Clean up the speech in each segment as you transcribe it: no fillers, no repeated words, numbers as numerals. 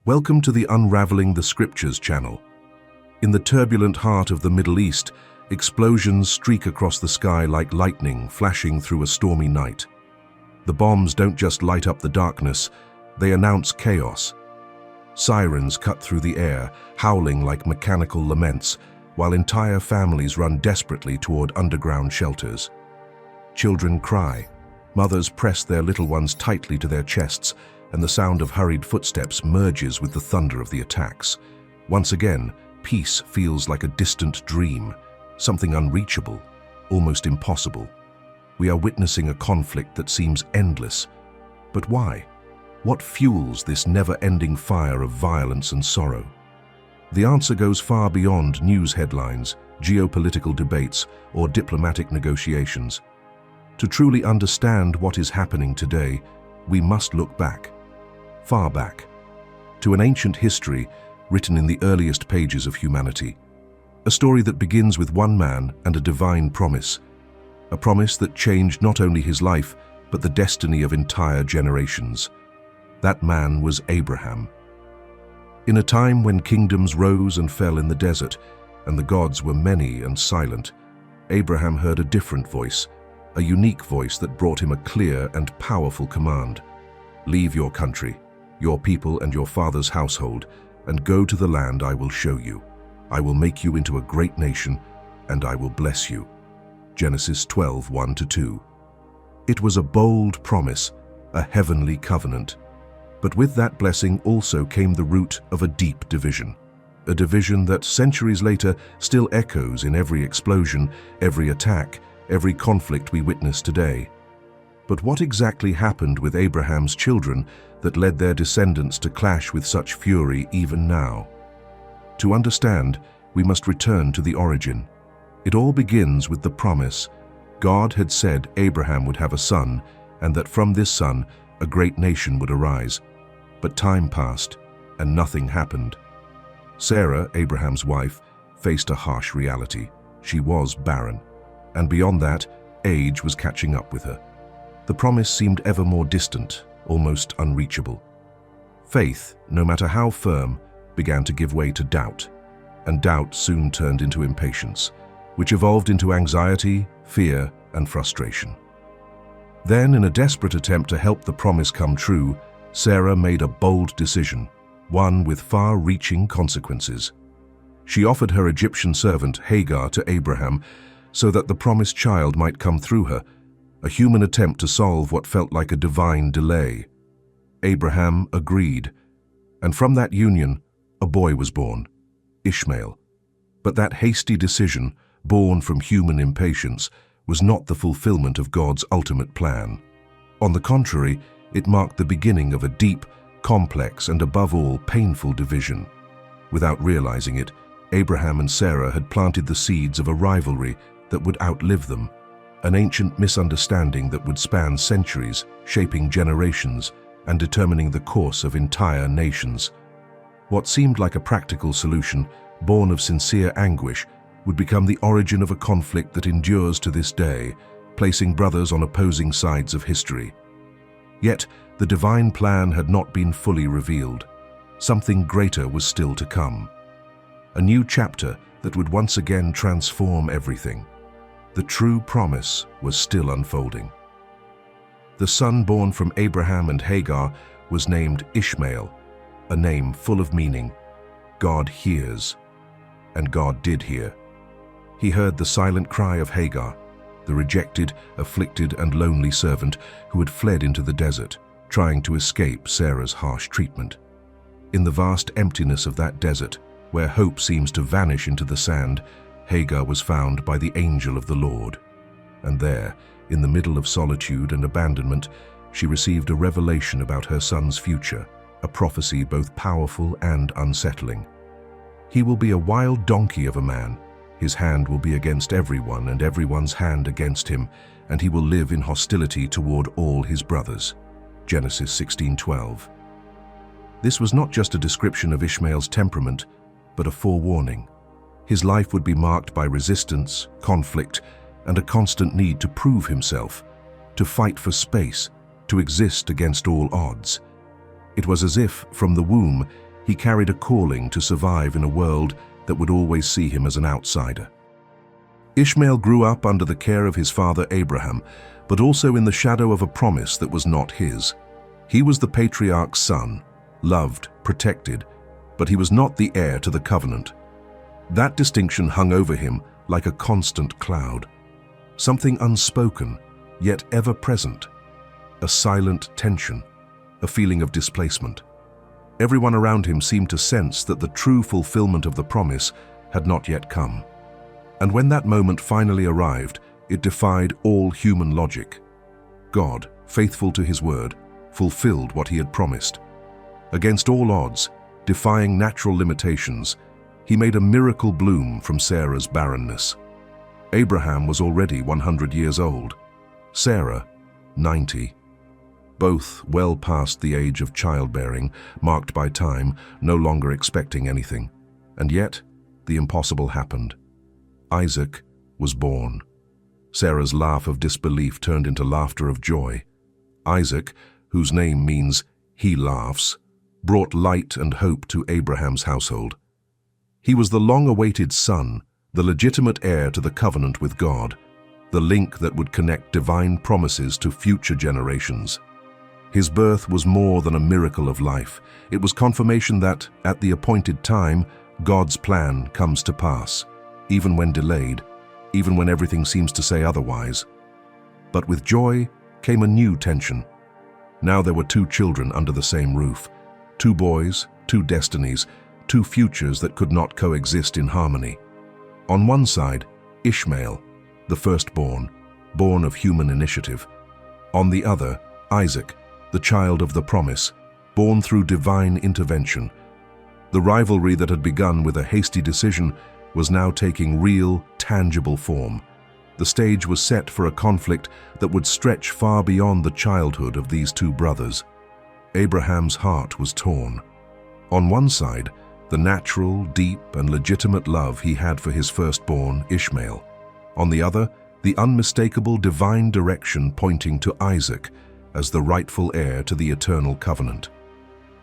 Welcome to the Unraveling the Scriptures channel. In the turbulent heart of the Middle East, explosions streak across the sky like lightning flashing through a stormy night. The bombs don't just light up the darkness, they announce chaos. Sirens cut through the air, howling like mechanical laments, while entire families run desperately toward underground shelters. Children cry, mothers press their little ones tightly to their chests, and the sound of hurried footsteps merges with the thunder of the attacks. Once again, peace feels like a distant dream, something unreachable, almost impossible. We are witnessing a conflict that seems endless. But why? What fuels this never-ending fire of violence and sorrow? The answer goes far beyond news headlines, geopolitical debates, or diplomatic negotiations. To truly understand what is happening today, we must look back. Far back, to an ancient history written in the earliest pages of humanity. A story that begins with one man and a divine promise. A promise that changed not only his life, but the destiny of entire generations. That man was Abraham. In a time when kingdoms rose and fell in the desert, and the gods were many and silent, Abraham heard a different voice, a unique voice that brought him a clear and powerful command. Leave your country, your people and your father's household, and go to the land I will show you. I will make you into a great nation, and I will bless you. Genesis 12, 1-2. It was a bold promise, a heavenly covenant. But with that blessing also came the root of a deep division. A division that centuries later still echoes in every explosion, every attack, every conflict we witness today. But what exactly happened with Abraham's children that led their descendants to clash with such fury even now? To understand, we must return to the origin. It all begins with the promise. God had said Abraham would have a son, and that from this son a great nation would arise. But time passed, and nothing happened. Sarah, Abraham's wife, faced a harsh reality. She was barren, and beyond that, age was catching up with her. The promise seemed ever more distant, almost unreachable. Faith, no matter how firm, began to give way to doubt, and doubt soon turned into impatience, which evolved into anxiety, fear, and frustration. Then, in a desperate attempt to help the promise come true, Sarah made a bold decision, one with far-reaching consequences. She offered her Egyptian servant Hagar to Abraham so that the promised child might come through her, a human attempt to solve what felt like a divine delay. Abraham agreed, and from that union, a boy was born, Ishmael. But that hasty decision, born from human impatience, was not the fulfillment of God's ultimate plan. On the contrary, it marked the beginning of a deep, complex, and above all, painful division. Without realizing it, Abraham and Sarah had planted the seeds of a rivalry that would outlive them. An ancient misunderstanding that would span centuries, shaping generations and determining the course of entire nations. What seemed like a practical solution, born of sincere anguish, would become the origin of a conflict that endures to this day, placing brothers on opposing sides of history. Yet, the divine plan had not been fully revealed. Something greater was still to come. A new chapter that would once again transform everything. The true promise was still unfolding. The son born from Abraham and Hagar was named Ishmael, a name full of meaning. God hears. And God did hear. He heard the silent cry of Hagar, the rejected, afflicted, and lonely servant who had fled into the desert, trying to escape Sarah's harsh treatment. In the vast emptiness of that desert, where hope seems to vanish into the sand, Hagar was found by the angel of the Lord. And there, in the middle of solitude and abandonment, she received a revelation about her son's future, a prophecy both powerful and unsettling. He will be a wild donkey of a man. His hand will be against everyone and everyone's hand against him, and he will live in hostility toward all his brothers. Genesis 16:12. This was not just a description of Ishmael's temperament, but a forewarning. His life would be marked by resistance, conflict, and a constant need to prove himself, to fight for space, to exist against all odds. It was as if, from the womb, he carried a calling to survive in a world that would always see him as an outsider. Ishmael grew up under the care of his father Abraham, but also in the shadow of a promise that was not his. He was the patriarch's son, loved, protected, but he was not the heir to the covenant. That distinction hung over him like a constant cloud, something unspoken, yet ever present, a silent tension, a feeling of displacement. Everyone around him seemed to sense that the true fulfillment of the promise had not yet come. And when that moment finally arrived, it defied all human logic. God, faithful to his word, fulfilled what he had promised. Against all odds, defying natural limitations, he made a miracle bloom from Sarah's barrenness. Abraham was already 100 years old, Sarah 90. Both well past the age of childbearing, marked by time, no longer expecting anything. And yet, the impossible happened. Isaac was born. Sarah's laugh of disbelief turned into laughter of joy. Isaac, whose name means "he laughs," brought light and hope to Abraham's household. He was the long-awaited son, the legitimate heir to the covenant with God, the link that would connect divine promises to future generations. His birth was more than a miracle of life. It was confirmation that, at the appointed time, God's plan comes to pass, even when delayed, even when everything seems to say otherwise. But with joy came a new tension. Now there were two children under the same roof, two boys, two destinies, two futures that could not coexist in harmony. On one side, Ishmael, the firstborn, born of human initiative. On the other, Isaac, the child of the promise, born through divine intervention. The rivalry that had begun with a hasty decision was now taking real, tangible form. The stage was set for a conflict that would stretch far beyond the childhood of these two brothers. Abraham's heart was torn. On one side, the natural, deep, and legitimate love he had for his firstborn, Ishmael. On the other, the unmistakable divine direction pointing to Isaac as the rightful heir to the eternal covenant.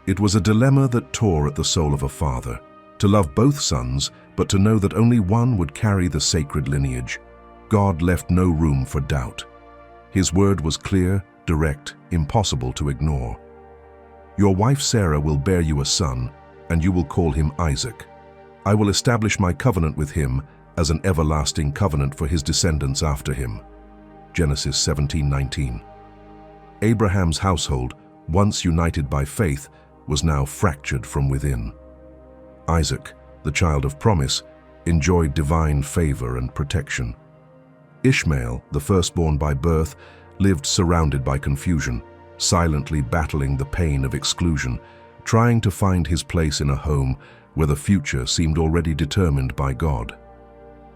It was a dilemma that tore at the soul of a father, to love both sons, but to know that only one would carry the sacred lineage. God left no room for doubt. His word was clear, direct, impossible to ignore. Your wife Sarah will bear you a son, and you will call him Isaac. I will establish my covenant with him as an everlasting covenant for his descendants after him. Genesis 17:19. Abraham's household, once united by faith, was now fractured from within. Isaac, the child of promise, enjoyed divine favor and protection. Ishmael, the firstborn by birth, lived surrounded by confusion, silently battling the pain of exclusion, trying to find his place in a home where the future seemed already determined by God.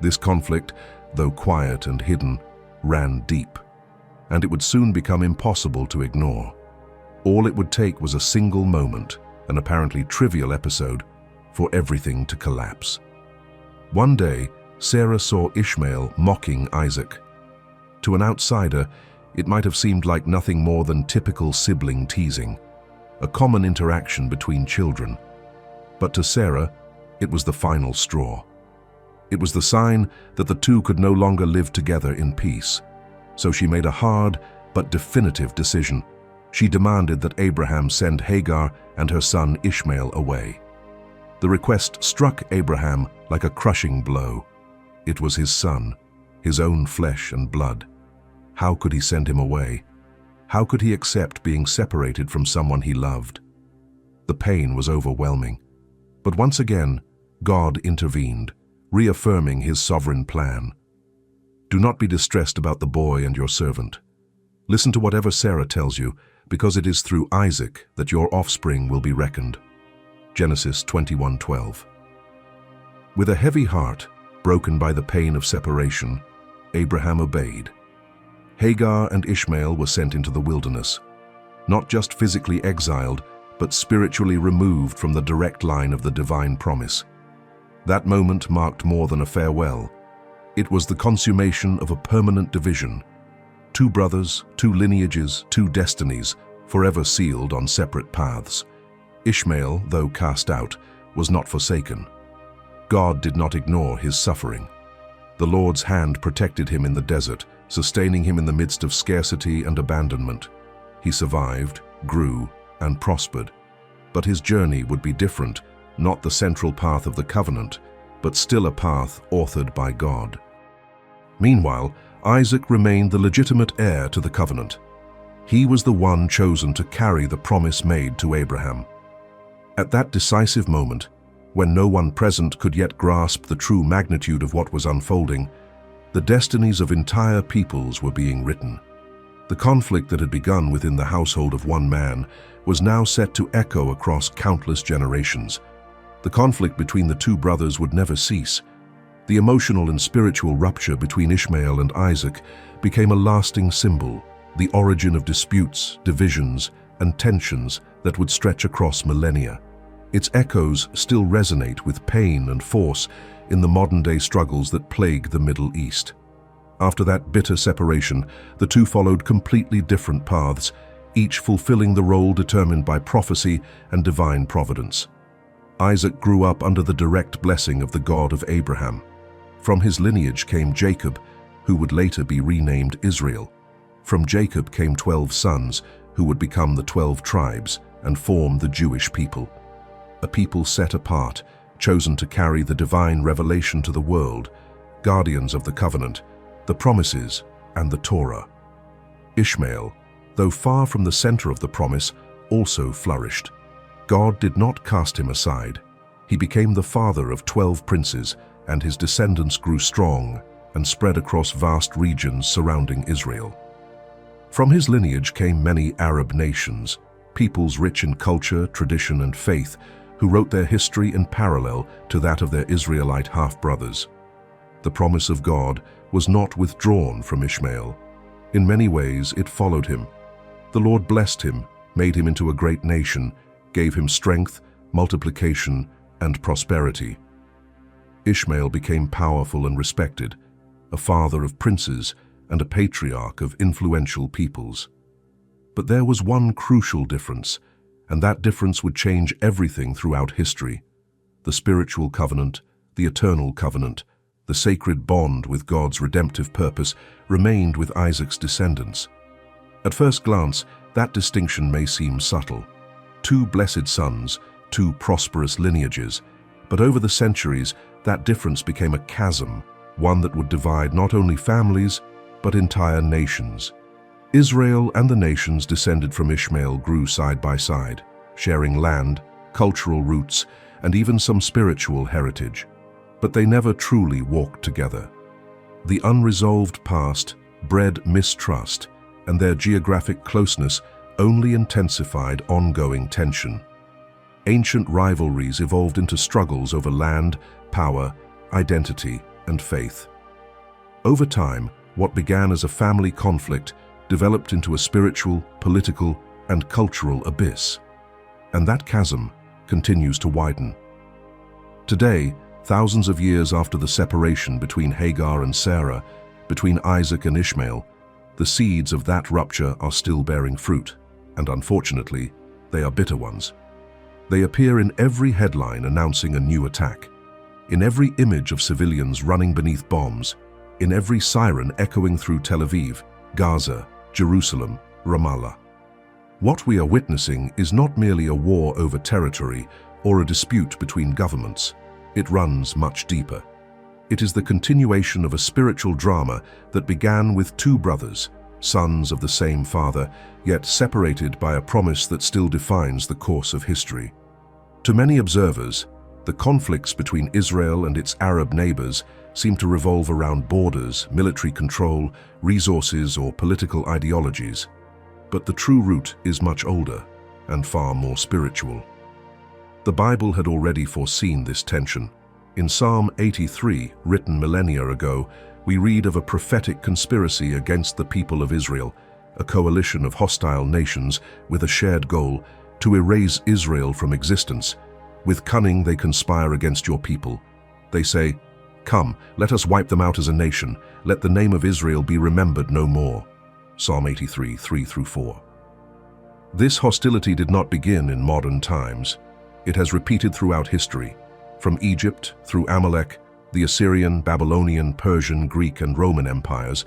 This conflict, though quiet and hidden, ran deep, and it would soon become impossible to ignore. All it would take was a single moment, an apparently trivial episode, for everything to collapse. One day, Sarah saw Ishmael mocking Isaac. To an outsider, it might have seemed like nothing more than typical sibling teasing, a common interaction between children. But to Sarah, it was the final straw. It was the sign that the two could no longer live together in peace. So she made a hard but definitive decision. She demanded that Abraham send Hagar and her son Ishmael away. The request struck Abraham like a crushing blow. It was his son, his own flesh and blood. How could he send him away? How could he accept being separated from someone he loved? The pain was overwhelming. But once again, God intervened, reaffirming his sovereign plan. Do not be distressed about the boy and your servant. Listen to whatever Sarah tells you, because it is through Isaac that your offspring will be reckoned. Genesis 21:12. With a heavy heart, broken by the pain of separation, Abraham obeyed. Hagar and Ishmael were sent into the wilderness, not just physically exiled, but spiritually removed from the direct line of the divine promise. That moment marked more than a farewell. It was the consummation of a permanent division. Two brothers, two lineages, two destinies, forever sealed on separate paths. Ishmael, though cast out, was not forsaken. God did not ignore his suffering. The Lord's hand protected him in the desert, sustaining him in the midst of scarcity and abandonment. He survived, grew, and prospered. But his journey would be different, not the central path of the covenant, but still a path authored by God. Meanwhile, Isaac remained the legitimate heir to the covenant. He was the one chosen to carry the promise made to Abraham. At that decisive moment, when no one present could yet grasp the true magnitude of what was unfolding, the destinies of entire peoples were being written. The conflict that had begun within the household of one man was now set to echo across countless generations. The conflict between the two brothers would never cease. The emotional and spiritual rupture between Ishmael and Isaac became a lasting symbol, the origin of disputes, divisions, and tensions that would stretch across millennia. Its echoes still resonate with pain and force in the modern-day struggles that plague the Middle East. After that bitter separation, the two followed completely different paths, each fulfilling the role determined by prophecy and divine providence. Isaac grew up under the direct blessing of the God of Abraham. From his lineage came Jacob, who would later be renamed Israel. From Jacob came 12 sons, who would become the 12 tribes and form the Jewish people. A people set apart, chosen to carry the divine revelation to the world, guardians of the covenant, the promises, and the Torah. Ishmael, though far from the center of the promise, also flourished. God did not cast him aside. He became the father of 12 princes, and his descendants grew strong and spread across vast regions surrounding Israel. From his lineage came many Arab nations, peoples rich in culture, tradition, and faith, who wrote their history in parallel to that of their Israelite half-brothers. The promise of God was not withdrawn from Ishmael. In many ways, it followed him. The Lord blessed him, made him into a great nation, gave him strength, multiplication, and prosperity. Ishmael became powerful and respected, a father of princes and a patriarch of influential peoples. But there was one crucial difference, and that difference would change everything throughout history. The spiritual covenant, the eternal covenant, the sacred bond with God's redemptive purpose remained with Isaac's descendants. At first glance, that distinction may seem subtle. Two blessed sons, two prosperous lineages, but over the centuries, that difference became a chasm, one that would divide not only families, but entire nations. Israel and the nations descended from Ishmael grew side by side, sharing land, cultural roots, and even some spiritual heritage. But they never truly walked together. The unresolved past bred mistrust, and their geographic closeness only intensified ongoing tension. Ancient rivalries evolved into struggles over land, power, identity, and faith. Over time, what began as a family conflict developed into a spiritual, political, and cultural abyss. And that chasm continues to widen. Today, thousands of years after the separation between Hagar and Sarah, between Isaac and Ishmael, the seeds of that rupture are still bearing fruit, and unfortunately, they are bitter ones. They appear in every headline announcing a new attack, in every image of civilians running beneath bombs, in every siren echoing through Tel Aviv, Gaza, Jerusalem, Ramallah. What we are witnessing is not merely a war over territory or a dispute between governments. It runs much deeper. It is the continuation of a spiritual drama that began with two brothers, sons of the same father, yet separated by a promise that still defines the course of history. To many observers, the conflicts between Israel and its Arab neighbors seem to revolve around borders, military control, resources, or political ideologies. But the true root is much older and far more spiritual. The Bible had already foreseen this tension. In Psalm 83, written millennia ago, we read of a prophetic conspiracy against the people of Israel, a coalition of hostile nations with a shared goal to erase Israel from existence. With cunning they conspire against your people. They say, "Come, let us wipe them out as a nation. Let the name of Israel be remembered no more." Psalm 83, 3-4. This hostility did not begin in modern times. It has repeated throughout history, from Egypt through Amalek, the Assyrian, Babylonian, Persian, Greek, and Roman empires,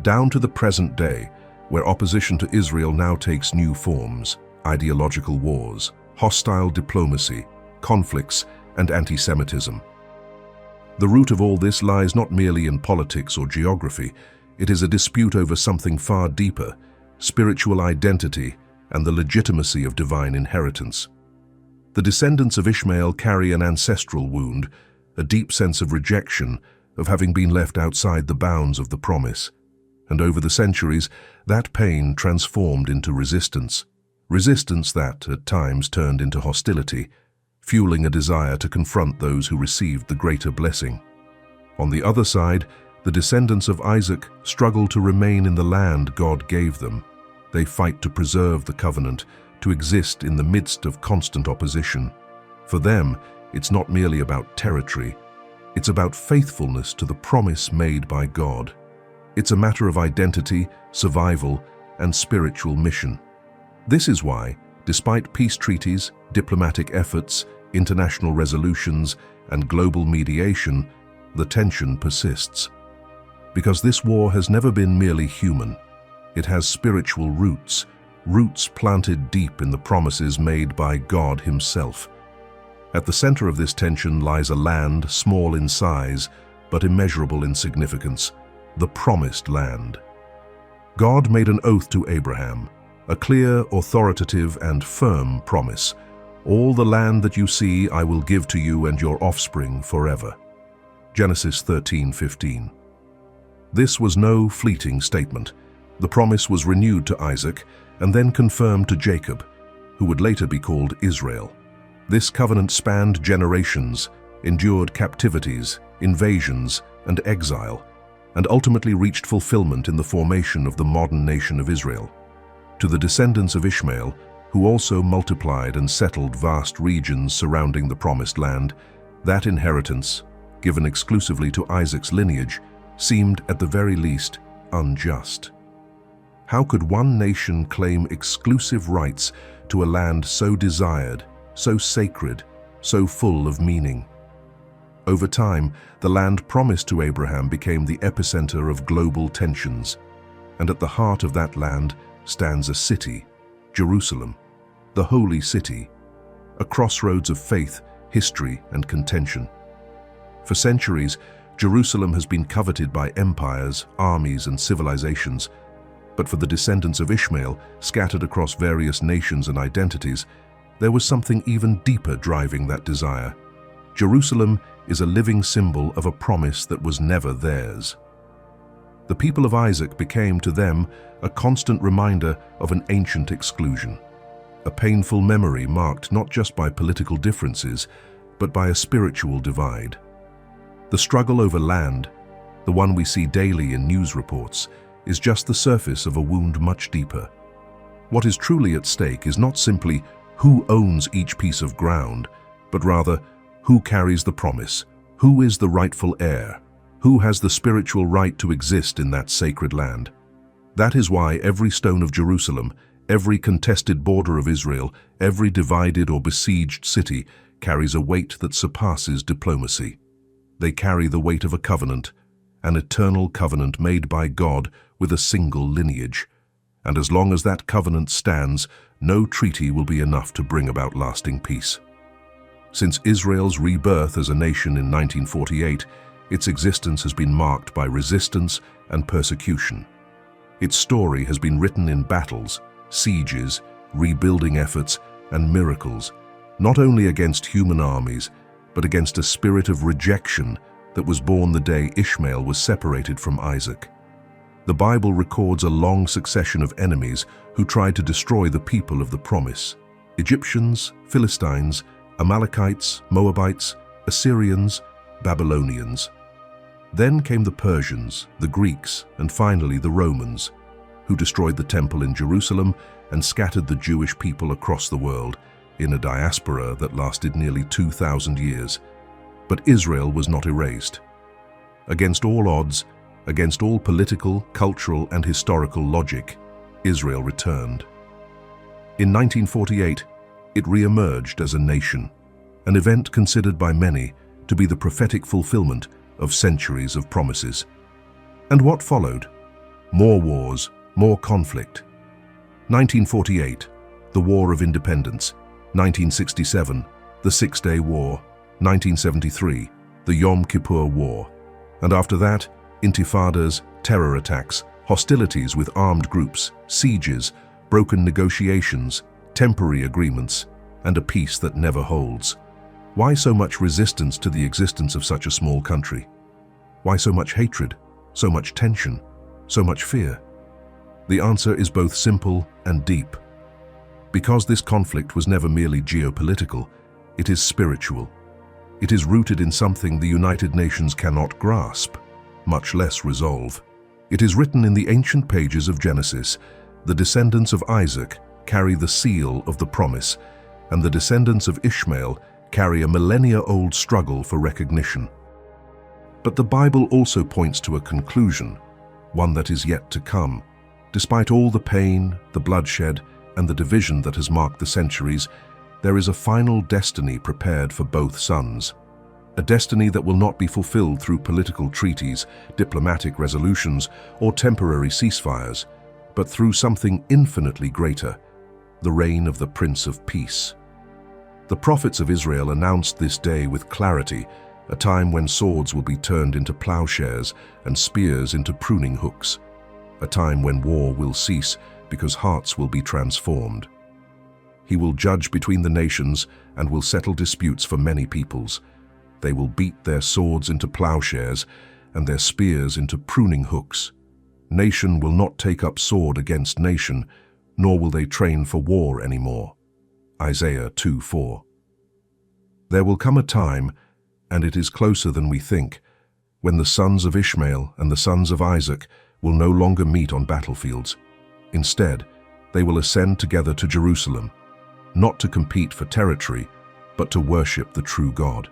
down to the present day, where opposition to Israel now takes new forms: ideological wars, hostile diplomacy, conflicts, and anti-Semitism. The root of all this lies not merely in politics or geography. It is a dispute over something far deeper: spiritual identity and the legitimacy of divine inheritance. The descendants of Ishmael carry an ancestral wound, a deep sense of rejection, of having been left outside the bounds of the promise. And over the centuries, that pain transformed into resistance. Resistance that, at times, turned into hostility, fueling a desire to confront those who received the greater blessing. On the other side, the descendants of Isaac struggle to remain in the land God gave them. They fight to preserve the covenant, to exist in the midst of constant opposition. For them, it's not merely about territory. It's about faithfulness to the promise made by God. It's a matter of identity, survival, and spiritual mission. This is why, despite peace treaties, diplomatic efforts, international resolutions, and global mediation, the tension persists. Because this war has never been merely human. It has spiritual roots, roots planted deep in the promises made by God Himself. At the center of this tension lies a land small in size, but immeasurable in significance: the Promised Land. God made an oath to Abraham, a clear, authoritative, and firm promise: "All the land that you see I will give to you and your offspring forever." Genesis 13:15. This was no fleeting statement. The promise was renewed to Isaac and then confirmed to Jacob, who would later be called Israel. This covenant spanned generations, endured captivities, invasions, and exile, and ultimately reached fulfillment in the formation of the modern nation of Israel. To the descendants of Ishmael, who also multiplied and settled vast regions surrounding the Promised Land, that inheritance, given exclusively to Isaac's lineage, seemed at the very least unjust. How could one nation claim exclusive rights to a land so desired, so sacred, so full of meaning? Over time, the land promised to Abraham became the epicenter of global tensions, and at the heart of that land stands a city, Jerusalem, the holy city, a crossroads of faith, history, and contention. For centuries, Jerusalem has been coveted by empires, armies, and civilizations. But for the descendants of Ishmael, scattered across various nations and identities, there was something even deeper driving that desire. Jerusalem is a living symbol of a promise that was never theirs. The people of Isaac became to them a constant reminder of an ancient exclusion, a painful memory marked not just by political differences, but by a spiritual divide. The struggle over land, the one we see daily in news reports, is just the surface of a wound much deeper. What is truly at stake is not simply who owns each piece of ground, but rather who carries the promise, who is the rightful heir, who has the spiritual right to exist in that sacred land. That is why every stone of Jerusalem, every contested border of Israel, every divided or besieged city carries a weight that surpasses diplomacy. They carry the weight of a covenant, an eternal covenant made by God with a single lineage. And as long as that covenant stands, no treaty will be enough to bring about lasting peace. Since Israel's rebirth as a nation in 1948, its existence has been marked by resistance and persecution. Its story has been written in battles, sieges, rebuilding efforts, and miracles, not only against human armies, but against a spirit of rejection that was born the day Ishmael was separated from Isaac. The Bible records a long succession of enemies who tried to destroy the people of the promise: Egyptians, Philistines, Amalekites, Moabites, Assyrians, Babylonians. Then came the Persians, the Greeks, and finally the Romans, who destroyed the temple in Jerusalem and scattered the Jewish people across the world in a diaspora that lasted nearly 2,000 years. But Israel was not erased. Against all odds, against all political, cultural, and historical logic, Israel returned. In 1948, it re-emerged as a nation, an event considered by many to be the prophetic fulfillment of centuries of promises. And what followed? More wars, more conflict. 1948, the War of Independence. 1967, the Six-Day War. 1973, the Yom Kippur War. And after that, intifadas, terror attacks, hostilities with armed groups, sieges, broken negotiations, temporary agreements, and a peace that never holds. Why so much resistance to the existence of such a small country? Why so much hatred, so much tension, so much fear? The answer is both simple and deep. Because this conflict was never merely geopolitical, it is spiritual. It is rooted in something the United Nations cannot grasp, much less resolve. It is written in the ancient pages of Genesis. The descendants of Isaac carry the seal of the promise, and the descendants of Ishmael carry a millennia-old struggle for recognition. But the Bible also points to a conclusion, one that is yet to come. Despite all the pain, the bloodshed, and the division that has marked the centuries, there is a final destiny prepared for both sons. A destiny that will not be fulfilled through political treaties, diplomatic resolutions, or temporary ceasefires, but through something infinitely greater, the reign of the Prince of Peace. The prophets of Israel announced this day with clarity, a time when swords will be turned into plowshares and spears into pruning hooks, a time when war will cease because hearts will be transformed. He will judge between the nations and will settle disputes for many peoples. They will beat their swords into plowshares and their spears into pruning hooks. Nation will not take up sword against nation, nor will they train for war anymore. Isaiah 2:4. There will come a time, and it is closer than we think, when the sons of Ishmael and the sons of Isaac will no longer meet on battlefields. Instead, they will ascend together to Jerusalem, not to compete for territory, but to worship the true God,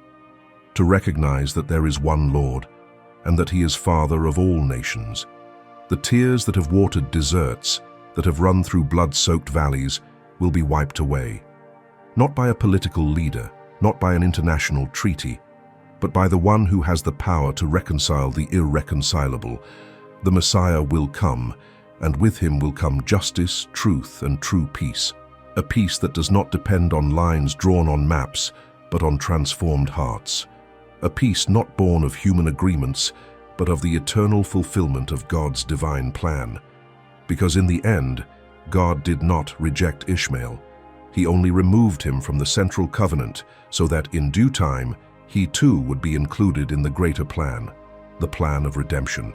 to recognize that there is one Lord, and that He is Father of all nations. The tears that have watered deserts, that have run through blood-soaked valleys, will be wiped away. Not by a political leader, not by an international treaty, but by the one who has the power to reconcile the irreconcilable. The Messiah will come, and with Him will come justice, truth, and true peace. A peace that does not depend on lines drawn on maps, but on transformed hearts. A peace not born of human agreements, but of the eternal fulfillment of God's divine plan. Because in the end, God did not reject Ishmael. He only removed him from the central covenant so that in due time, he too would be included in the greater plan, the plan of redemption.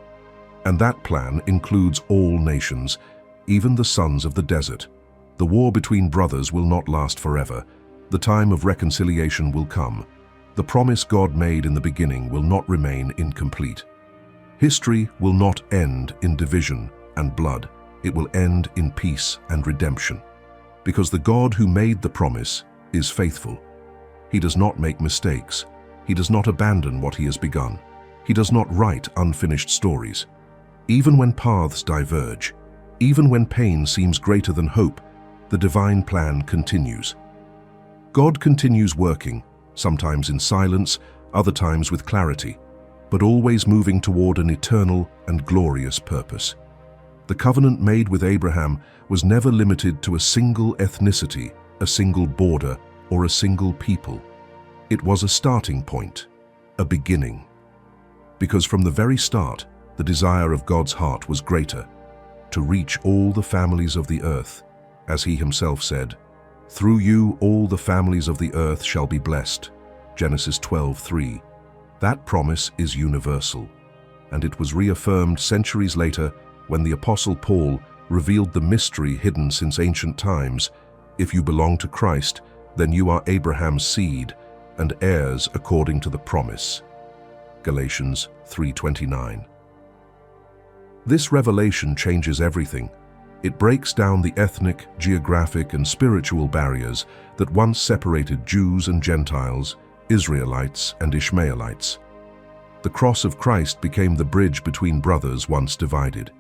And that plan includes all nations, even the sons of the desert. The war between brothers will not last forever. The time of reconciliation will come. The promise God made in the beginning will not remain incomplete. History will not end in division and blood. It will end in peace and redemption. Because the God who made the promise is faithful. He does not make mistakes. He does not abandon what He has begun. He does not write unfinished stories. Even when paths diverge, even when pain seems greater than hope, the divine plan continues. God continues working, sometimes in silence, other times with clarity, but always moving toward an eternal and glorious purpose. The covenant made with Abraham was never limited to a single ethnicity, a single border, or a single people. It was a starting point, a beginning. Because from the very start, the desire of God's heart was greater, to reach all the families of the earth. As He Himself said, "Through you all the families of the earth shall be blessed." Genesis 12:3. That promise is universal, and it was reaffirmed centuries later when the Apostle Paul revealed the mystery hidden since ancient times. If you belong to Christ, then you are Abraham's seed and heirs according to the promise. Galatians 3:29. This revelation changes everything. It breaks down the ethnic, geographic, and spiritual barriers that once separated Jews and Gentiles, Israelites and Ishmaelites. The cross of Christ became the bridge between brothers once divided.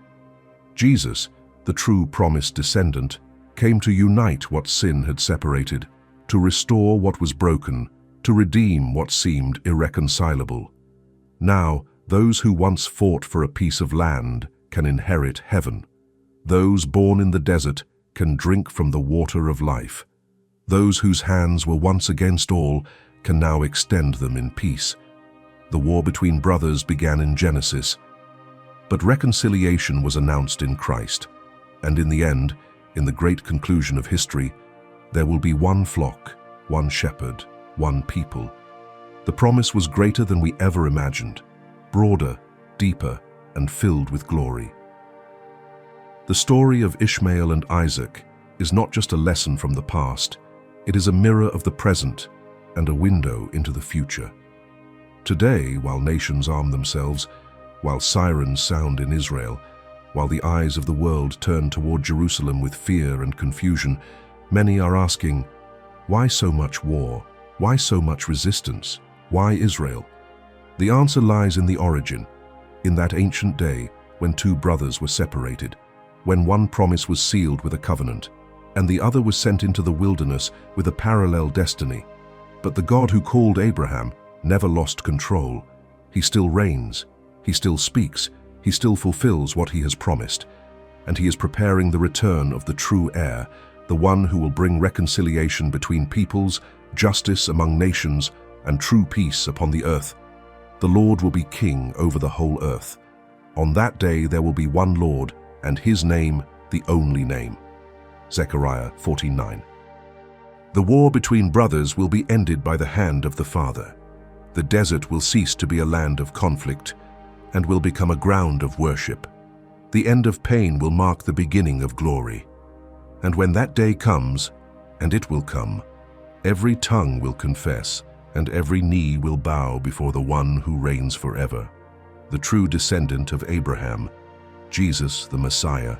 Jesus, the true promised descendant, came to unite what sin had separated, to restore what was broken, to redeem what seemed irreconcilable. Now, those who once fought for a piece of land can inherit heaven. Those born in the desert can drink from the water of life. Those whose hands were once against all can now extend them in peace. The war between brothers began in Genesis, but reconciliation was announced in Christ, and in the end, in the great conclusion of history, there will be one flock, one shepherd, one people. The promise was greater than we ever imagined, broader, deeper, and filled with glory. The story of Ishmael and Isaac is not just a lesson from the past, it is a mirror of the present and a window into the future. Today, while nations arm themselves, while sirens sound in Israel, while the eyes of the world turn toward Jerusalem with fear and confusion, many are asking, why so much war? Why so much resistance? Why Israel? The answer lies in the origin, in that ancient day when two brothers were separated, when one promise was sealed with a covenant, and the other was sent into the wilderness with a parallel destiny. But the God who called Abraham never lost control. He still reigns, he still speaks, he still fulfills what he has promised, and he is preparing the return of the true heir, the one who will bring reconciliation between peoples, justice among nations, and true peace upon the earth. The Lord will be king over the whole earth. On that day there will be one Lord, and his name the only name. Zechariah 14:9. The war between brothers will be ended by the hand of the Father. The desert will cease to be a land of conflict and will become a ground of worship. The end of pain will mark the beginning of glory. And when that day comes, and it will come, every tongue will confess and every knee will bow before the one who reigns forever, the true descendant of Abraham, Jesus the Messiah,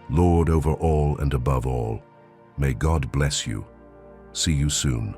Lord over all and above all. May God bless you. See you soon.